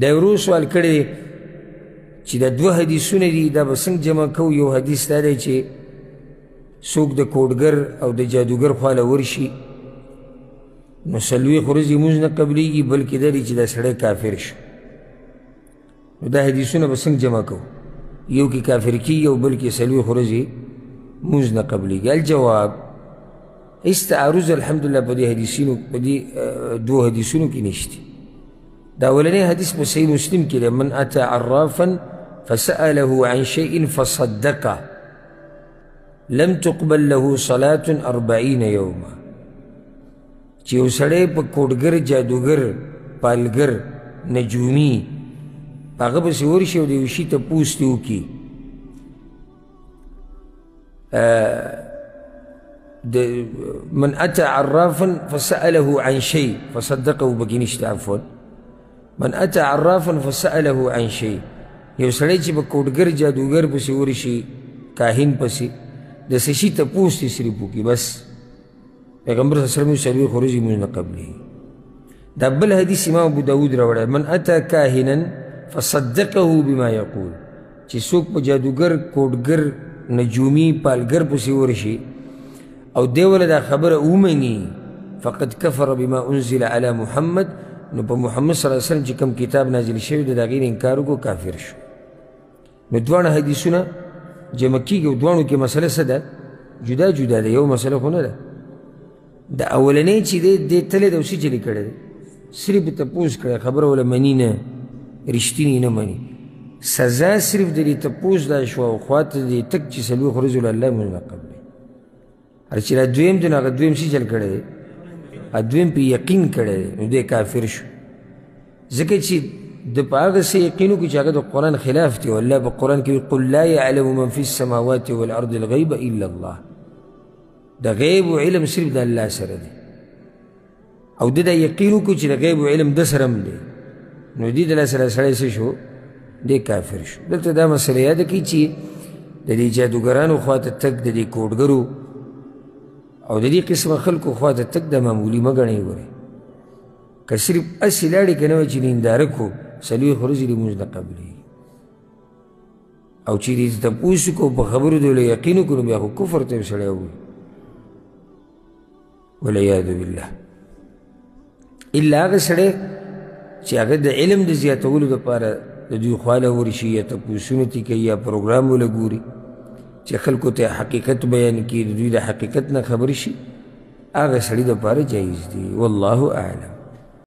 دا ورو سوال کړی چې دا دوه حدیثونه دي دا به څنګه جمع کوو. یو حدیث دا دی چې څوک د کوډګر او د جادوګر خواله ورشي نو څلوېښت ورځې لمونځ نه قبلیږي، بلکې دا دی چې دا سړی کافر شو. نو دا حدیثونه به څنګه جمع کوو؟ یو کې کافر کېږي او بل کې څلوېښت ورځې لمونځ نه قبلیږي. الجواب هېڅ تعارض الحمدلله په دې حدیثونو په دې دوو حدیثونو کې نشته. دا اولنی حدیث په صحیح مسلم کې دی، من اتی عرافا فسأله عن شيء فصدقه لم تقبل له صلاة 40 یوما. چې یو سړی په کوډګر، جادوګر، پالګر، نجومي هغه پسې ورشي او د یو شي تپوس ترې وکړي، من اتی عرافا فسأله عن شيء فصدقه بکې نشته، عفوا من اتی عرافا فسأله عن شيء. یو سړی چې په کوډګر جادوګر پسې ورشي، کاهن پسې د څه شي تپوس ترې صرف وکړي، بس پیغمبر صلی الله علیه وسلم څلوېښت ورځې لمونځ نه قبلیږي. دا بل حدیث امام ابو داود راوړی، من اتی کاهنا فصدقه بما یقول. چې څوک په جادوګر، کوډګر، نجومي، پالګر پسې ورشي او دی وله دا خبره ومني، فقد کفر بما انزل علی محمد. نو په محمد صلی الله علیه وسلم چې کوم کتاب نازل شوی دی د هغې نه انکار وکړو، کافر شو. نو دواړه حدیثونه جمع کېږي او دواړو کې مسله څه ده؟ جدا جدا ده، یو مسله خو نه ده. د اولنی چې دی دې تللی ده او څه چلې کړی دی، صرف تپوس کړی، خبره وله مني نه، رښتینې نه مني. سزا صرف د دې تپوس دا شوه او خوا ته دې تک چې څلوېښت ورځې له الله لمونځ نه قبلوي. هر چې دا دویم دی نو هغه دویم څه چل کړی دی؟ دویم پې یقین کړی دی، نو دی کافر شو. ځکه چې د په هغه څه یقین وکړي چې هغه د قرآن خلاف دی. او الله په قرآن کې وایي قل لا یعلم من فی السماوات والارض الغیب الا الله. د غیب و علم صرف د الله سره دی، او د دا یقین وکړو چې د غیب و علم ده سره هم دی، نو دې د سره سړی څه شو؟ دی کافر شو. دلته دا مسله یاده کړي چې د دې جادوګرانو خوا ته تګ، د دې کوډګرو او د دې قسمه خلکو خوا ته تګ د معمولي مه ګڼئ. ګورئ که صرف هسې لاړې که نه وه چې ننداره کړو، څلوېښت ورځې لمونځ نه قبلېږي. او چې دې تپوس وکړو په خبرو د له یقین وکړو نو بیا خو کفر ته یو سړی ووایي، والعیاذ بالله. الا هغه سړی چې هغه د علم د زیاتولو دپاره د دوی خواله ورشي یا تپوسونه ترې کوي یا پروګرام وله ګوري چې خلکو ته حقیقت بیان کړي، د دوی د حقیقت نه خبر شي، هغه سړي دپاره جایز دی. والله اعلم.